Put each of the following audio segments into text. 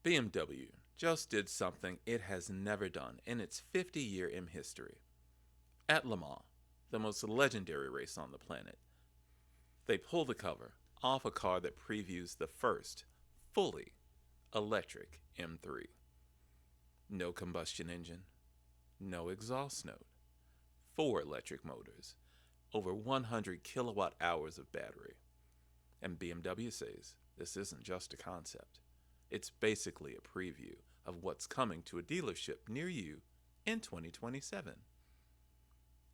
BMW just did something it has never done in its 50-year M history. At Le Mans, the most legendary race on the planet, they pull the cover off a car that previews the first fully electric M3. No combustion engine, no exhaust note, 4 electric motors, over 100 kilowatt hours of battery. And BMW says this isn't just a concept. It's basically a preview of what's coming to a dealership near you in 2027.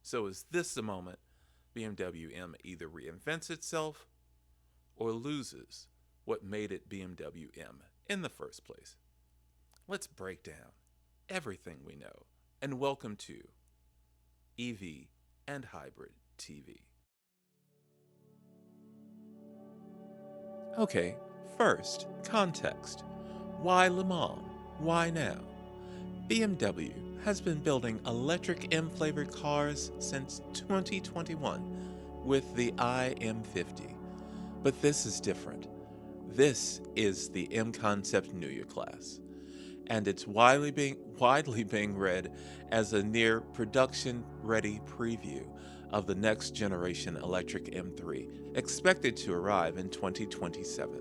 So is this the moment BMW M either reinvents itself or loses what made it BMW M in the first place? Let's break down everything we know and welcome to EV and Hybrid TV. Okay, first, context. Why Le Mans? Why now? BMW has been building electric M-flavored cars since 2021 with the iM50. But this is different. This is the M Concept New Year class, and it's widely being read as a near production-ready preview of the next generation electric M3, expected to arrive in 2027.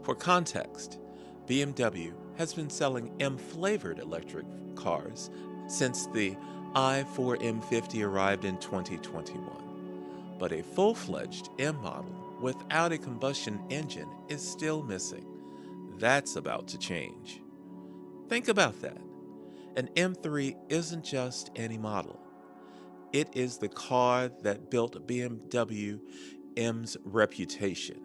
For context, BMW has been selling M-flavored electric cars since the i4 M50 arrived in 2021, but a full-fledged M model without a combustion engine is still missing. That's about to change. Think about that. An M3 isn't just any model. It is the car that built BMW M's reputation.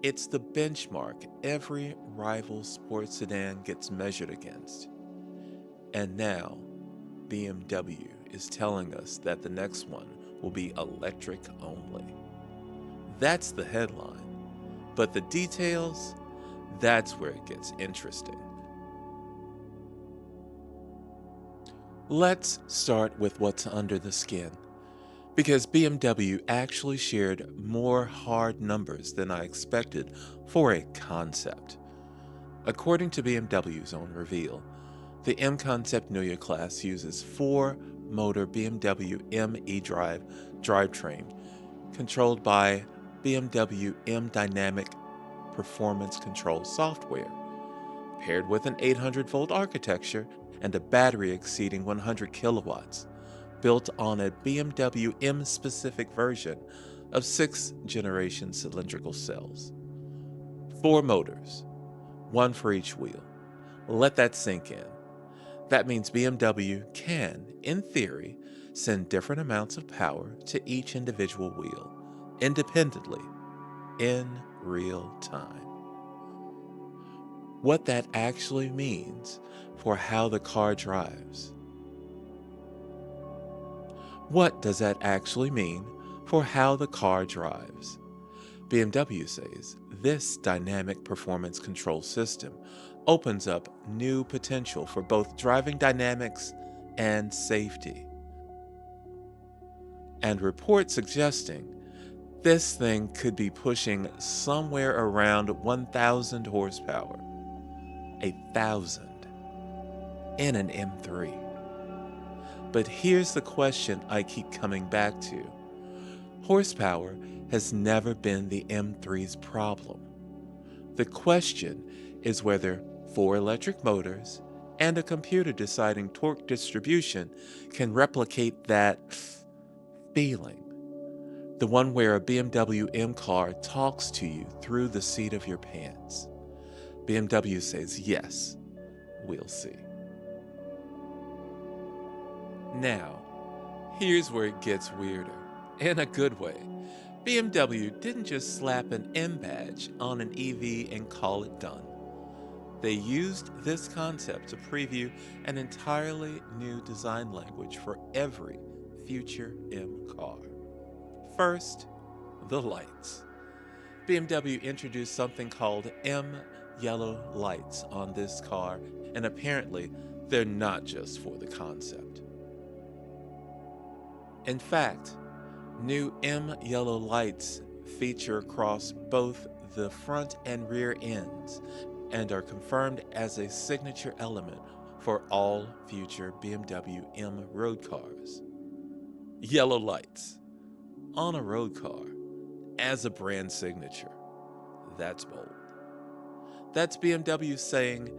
It's the benchmark every rival sports sedan gets measured against. And now, BMW is telling us that the next one will be electric only. That's the headline. But the details, that's where it gets interesting. Let's start with what's under the skin, because BMW actually shared more hard numbers than I expected for a concept. According to BMW's own reveal, the M Concept New Year class uses 4-motor BMW M eDrive drivetrain controlled by BMW M Dynamic Performance Control software, paired with an 800-volt architecture and a battery exceeding 100 kilowatts, built on a BMW M-specific version of 6th-generation cylindrical cells. 4 motors, 1 for each wheel. Let that sink in. That means BMW can, in theory, send different amounts of power to each individual wheel, independently, in real time. What that actually means for how the car drives. What does that actually mean for how the car drives? BMW says this dynamic performance control system opens up new potential for both driving dynamics and safety. And reports suggesting this thing could be pushing somewhere around 1,000 horsepower. 1,000 in an M3. But here's the question I keep coming back to. Horsepower has never been the M3's problem. The question is whether 4 electric motors and a computer deciding torque distribution can replicate that feeling. The one where a BMW M car talks to you through the seat of your pants. BMW says yes. We'll see. Now, here's where it gets weirder. In a good way. BMW didn't just slap an M badge on an EV and call it done. They used this concept to preview an entirely new design language for every future M car. First, the lights. BMW introduced something called M yellow lights on this car, and apparently they're not just for the concept. In fact, new M yellow lights feature across both the front and rear ends and are confirmed as a signature element for all future BMW M road cars. Yellow lights on a road car as a brand signature. That's bold. That's BMW saying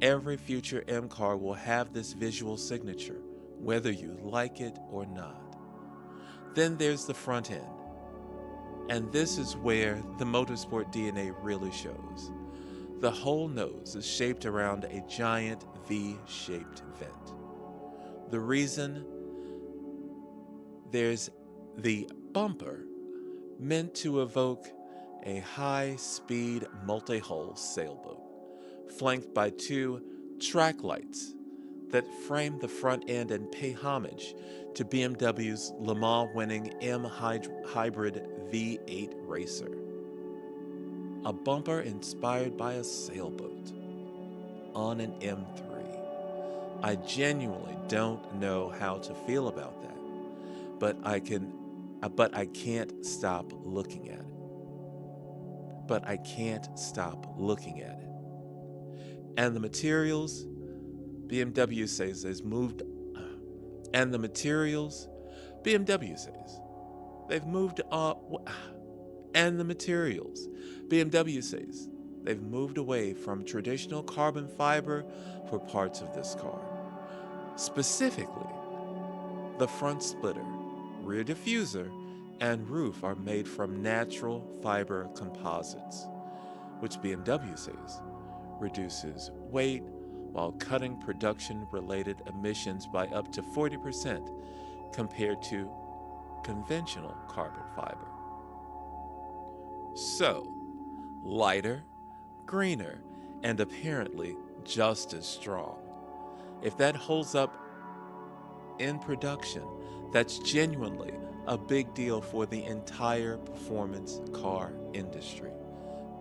every future M car will have this visual signature, whether you like it or not. Then there's the front end. And this is where the motorsport DNA really shows. The whole nose is shaped around a giant V-shaped vent. The reason? There's the bumper, meant to evoke a high-speed multi-hull sailboat, flanked by two track lights that frame the front end and pay homage to BMW's Le Mans winning M hybrid V8 racer. A bumper inspired by a sailboat on an M3. I genuinely don't know how to feel about that, but I can't stop looking at it. But I can't stop looking at it. And the materials BMW says is moved and the materials BMW says they've moved and the materials BMW says they've moved away from traditional carbon fiber for parts of this car. Specifically, the front splitter, rear diffuser, and roof are made from natural fiber composites, which BMW says reduces weight while cutting production-related emissions by up to 40% compared to conventional carbon fiber. So, lighter, greener, and apparently just as strong. If that holds up in production, that's genuinely a big deal for the entire performance car industry,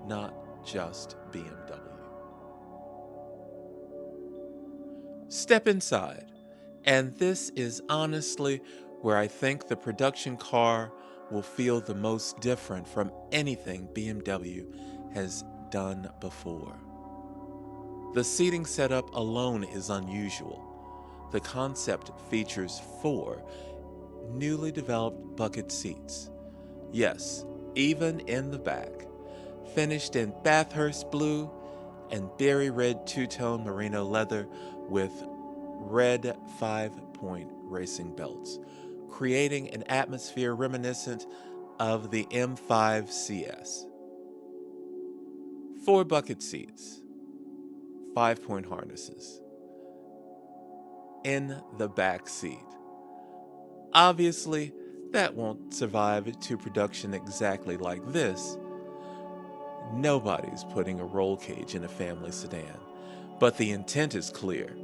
not just BMW. Step inside, and this is honestly where I think the production car will feel the most different from anything BMW has done before. The seating setup alone is unusual. The concept features 4 newly developed bucket seats. Yes, even in the back, finished in Bathurst blue and berry red two-tone merino leather with red 5-point racing belts, creating an atmosphere reminiscent of the M5 CS. 4 bucket seats, 5-point harnesses in the back seat. Obviously, that won't survive to production exactly like this. Nobody's putting a roll cage in a family sedan, but the intent is clear.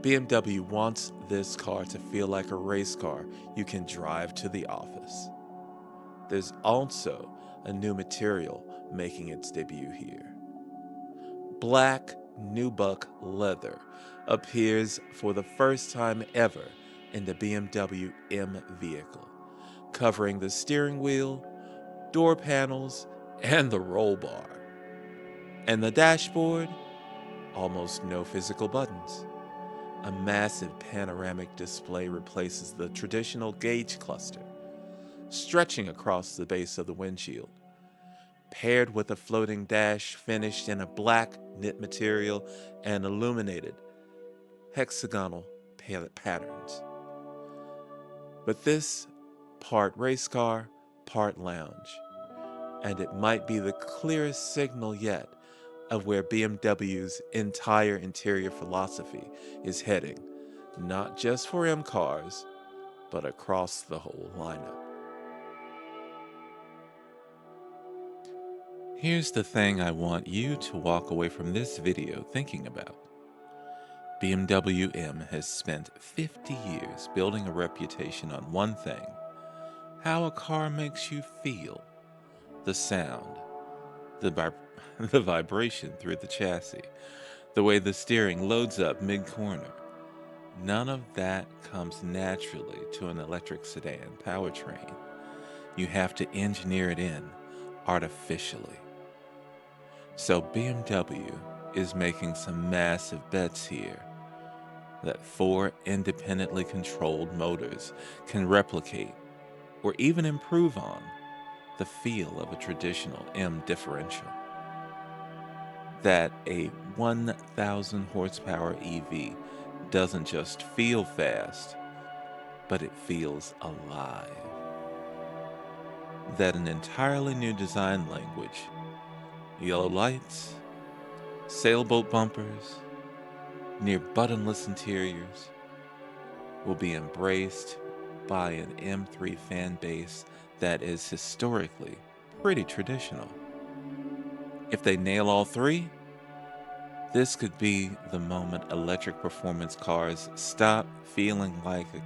BMW wants this car to feel like a race car you can drive to the office. There's also a new material making its debut here. Black nubuck leather appears for the first time ever in the BMW M vehicle, covering the steering wheel, door panels, and the roll bar. And the dashboard, almost no physical buttons. A massive panoramic display replaces the traditional gauge cluster, stretching across the base of the windshield, paired with a floating dash finished in a black knit material and illuminated hexagonal patterns. But this part race car, part lounge, and it might be the clearest signal yet of where BMW's entire interior philosophy is heading, not just for M cars, but across the whole lineup. Here's the thing I want you to walk away from this video thinking about. BMW M has spent 50 years building a reputation on one thing: how a car makes you feel, the sound, the vibration through the chassis, the way the steering loads up mid-corner. None of that comes naturally to an electric sedan powertrain. You have to engineer it in artificially. So BMW is making some massive bets here that 4 independently controlled motors can replicate or even improve on the feel of a traditional M differential. That a 1,000 horsepower EV doesn't just feel fast, but it feels alive. That an entirely new design language, yellow lights, sailboat bumpers, near buttonless interiors, will be embraced by an M3 fan base that is historically pretty traditional. If they nail all 3, this could be the moment electric performance cars stop feeling like a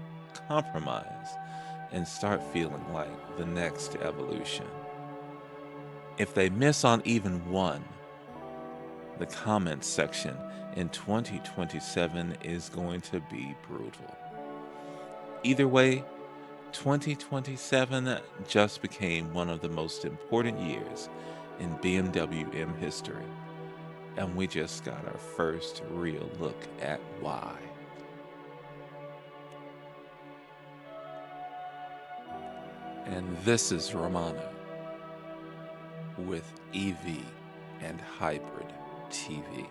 compromise and start feeling like the next evolution. If they miss on even one, the comments section in 2027 is going to be brutal. Either way, 2027 just became one of the most important years in BMW M history, and we just got our first real look at why. And this is Romano with EV and Hybrid TV.